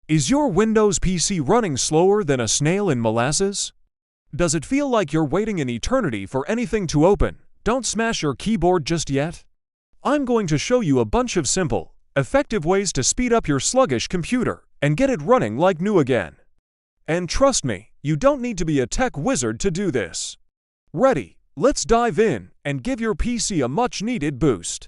Is your Windows PC running slower than a snail in molasses? Does it feel like you're waiting an eternity for anything to open? Don't smash your keyboard just yet. I'm going to show you a bunch of simple, effective ways to speed up your sluggish computer and get it running like new again. And trust me, you don't need to be a tech wizard to do this. Ready? Let's dive in and give your PC a much-needed boost.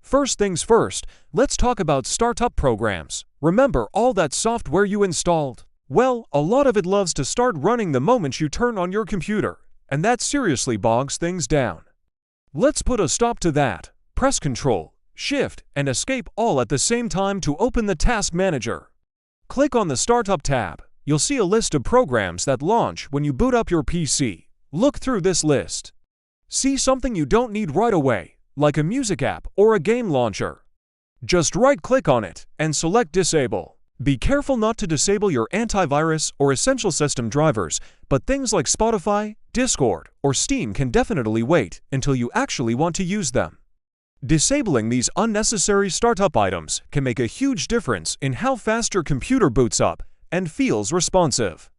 First things first, let's talk about startup programs. Remember all that software you installed? Well, a lot of it loves to start running the moment you turn on your computer, and that seriously bogs things down. Let's put a stop to that. Press Ctrl, Shift, and Escape all at the same time to open the Task Manager. Click on the Startup tab. You'll see a list of programs that launch when you boot up your PC. Look through this list. See something you don't need right away, like a music app or a game launcher. Just right-click on it and select Disable. Be careful not to disable your antivirus or essential system drivers, but things like Spotify, Discord, or Steam can definitely wait until you actually want to use them. Disabling these unnecessary startup items can make a huge difference in how fast your computer boots up and feels responsive.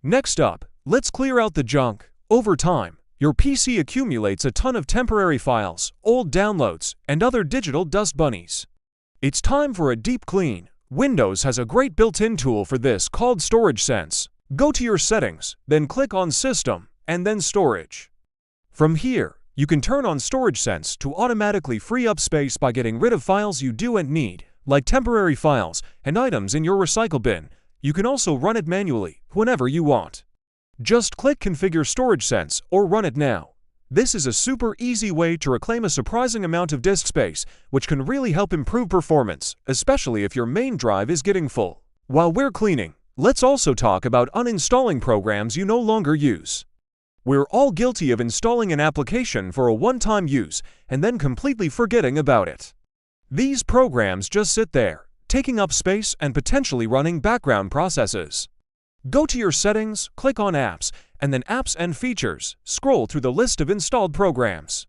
Next up, let's clear out the junk. Over time, your PC accumulates a ton of temporary files, old downloads, and other digital dust bunnies. It's time for a deep clean. Windows has a great built-in tool for this called Storage Sense. Go to your settings, then click on System, and then Storage. From here, you can turn on Storage Sense to automatically free up space by getting rid of files you do and need, like temporary files and items in your recycle bin. You can also run it manually, whenever you want. Just click Configure Storage Sense or run it now. This is a super easy way to reclaim a surprising amount of disk space, which can really help improve performance, especially if your main drive is getting full. While we're cleaning, let's also talk about uninstalling programs you no longer use. We're all guilty of installing an application for a one-time use and then completely forgetting about it. These programs just sit there, taking up space and potentially running background processes. Go to your settings, click on Apps, and then Apps and Features. Scroll through the list of installed programs.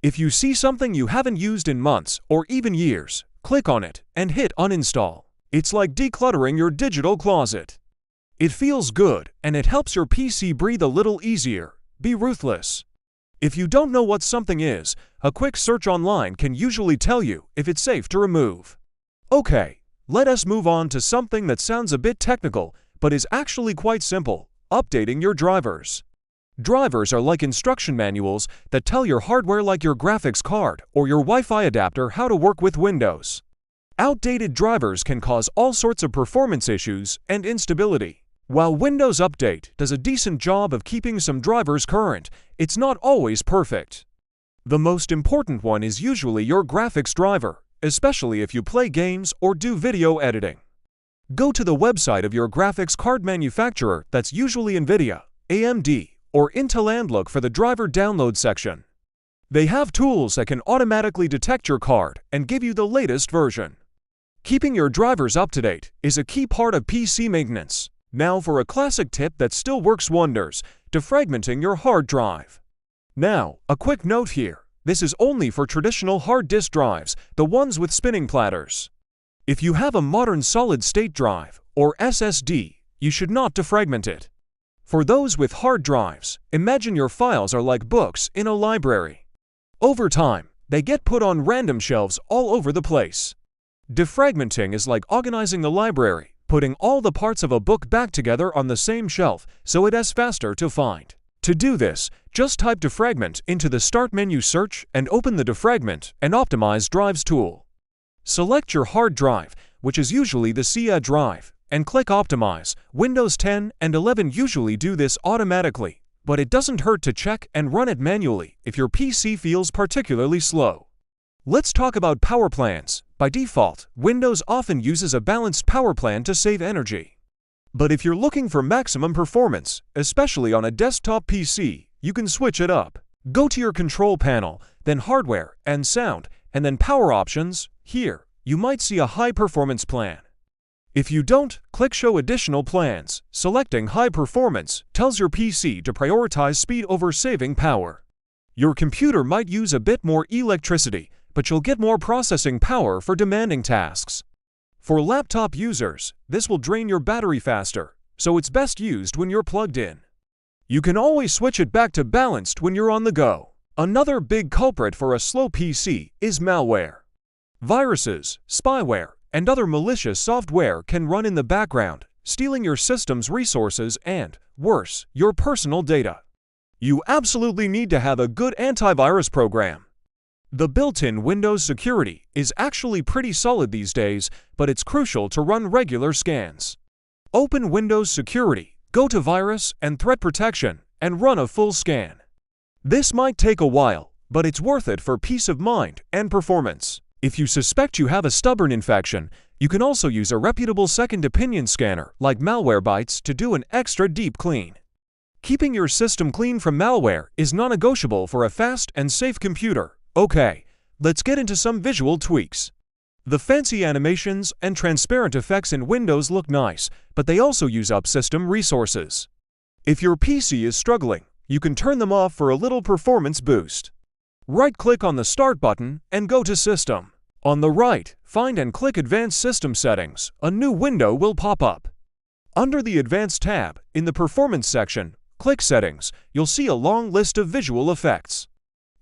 If you see something you haven't used in months or even years, click on it and hit Uninstall. It's like decluttering your digital closet. It feels good and it helps your PC breathe a little easier. Be ruthless. If you don't know what something is, a quick search online can usually tell you if it's safe to remove. Okay, let us move on to something that sounds a bit technical, but is actually quite simple: updating your drivers. Drivers are like instruction manuals that tell your hardware, like your graphics card or your Wi-Fi adapter, how to work with Windows. Outdated drivers can cause all sorts of performance issues and instability. While Windows Update does a decent job of keeping some drivers current, it's not always perfect. The most important one is usually your graphics driver, especially if you play games or do video editing. Go to the website of your graphics card manufacturer, that's usually NVIDIA, AMD, or Intel, and look for the driver download section. They have tools that can automatically detect your card and give you the latest version. Keeping your drivers up to date is a key part of PC maintenance. Now for a classic tip that still works wonders: defragmenting your hard drive. Now, a quick note here. This is only for traditional hard disk drives, the ones with spinning platters. If you have a modern solid-state drive, or SSD, you should not defragment it. For those with hard drives, imagine your files are like books in a library. Over time, they get put on random shelves all over the place. Defragmenting is like organizing the library, putting all the parts of a book back together on the same shelf so it is faster to find. To do this, just type defragment into the Start menu search and open the Defragment and Optimize Drives tool. Select your hard drive, which is usually the CIA drive, and click Optimize. Windows 10 and 11 usually do this automatically, but it doesn't hurt to check and run it manually if your PC feels particularly slow. Let's talk about power plans. By default, Windows often uses a balanced power plan to save energy. But if you're looking for maximum performance, especially on a desktop PC, you can switch it up. Go to your control panel, then Hardware and Sound, and then Power Options. Here, you might see a high-performance plan. If you don't, click Show Additional Plans. Selecting High Performance tells your PC to prioritize speed over saving power. Your computer might use a bit more electricity, but you'll get more processing power for demanding tasks. For laptop users, this will drain your battery faster, so it's best used when you're plugged in. You can always switch it back to balanced when you're on the go. Another big culprit for a slow PC is malware. Viruses, spyware, and other malicious software can run in the background, stealing your system's resources and, worse, your personal data. You absolutely need to have a good antivirus program. The built-in Windows security is actually pretty solid these days, but it's crucial to run regular scans. Open Windows Security, go to Virus and Threat Protection, and run a full scan. This might take a while, but it's worth it for peace of mind and performance. If you suspect you have a stubborn infection, you can also use a reputable second opinion scanner like Malwarebytes to do an extra deep clean. Keeping your system clean from malware is non-negotiable for a fast and safe computer. Okay, let's get into some visual tweaks. The fancy animations and transparent effects in Windows look nice, but they also use up system resources. If your PC is struggling, you can turn them off for a little performance boost. Right-click on the Start button and go to System. On the right, find and click Advanced System Settings. A new window will pop up. Under the Advanced tab, in the Performance section, click Settings. You'll see a long list of visual effects.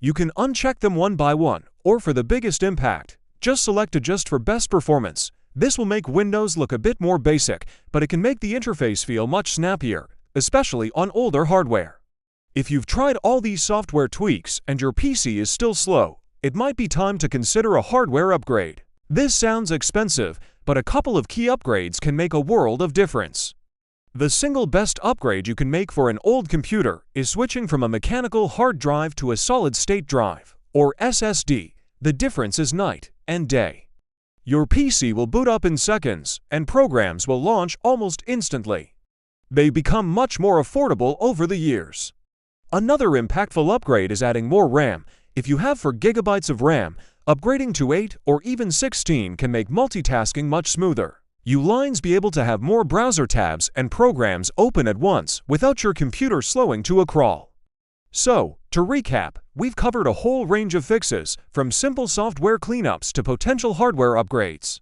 You can uncheck them one by one, or for the biggest impact, just select Adjust for best performance. This will make Windows look a bit more basic, but it can make the interface feel much snappier, especially on older hardware. If you've tried all these software tweaks and your PC is still slow, it might be time to consider a hardware upgrade. This sounds expensive, but a couple of key upgrades can make a world of difference. The single best upgrade you can make for an old computer is switching from a mechanical hard drive to a solid-state drive, or SSD. The difference is night and day. Your PC will boot up in seconds, and programs will launch almost instantly. They become much more affordable over the years. Another impactful upgrade is adding more RAM. If you have 4 GB of RAM, upgrading to 8 or even 16 can make multitasking much smoother. You'll be able to have more browser tabs and programs open at once without your computer slowing to a crawl. So, to recap, we've covered a whole range of fixes, from simple software cleanups to potential hardware upgrades.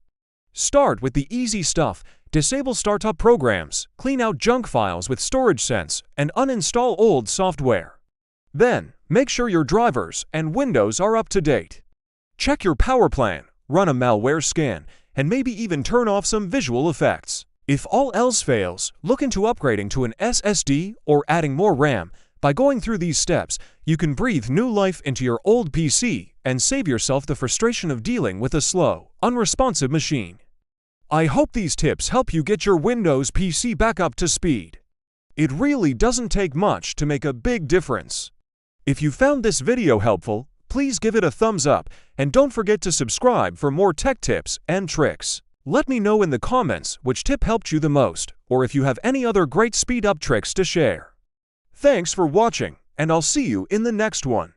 Start with the easy stuff. Disable startup programs, clean out junk files with storage sense, and uninstall old software. Then, make sure your drivers and Windows are up to date. Check your power plan, run a malware scan, and maybe even turn off some visual effects. If all else fails, look into upgrading to an SSD or adding more RAM. By going through these steps, you can breathe new life into your old PC and save yourself the frustration of dealing with a slow, unresponsive machine. I hope these tips help you get your Windows PC back up to speed. It really doesn't take much to make a big difference. If you found this video helpful, please give it a thumbs up and don't forget to subscribe for more tech tips and tricks. Let me know in the comments which tip helped you the most, or if you have any other great speed-up tricks to share. Thanks for watching, and I'll see you in the next one.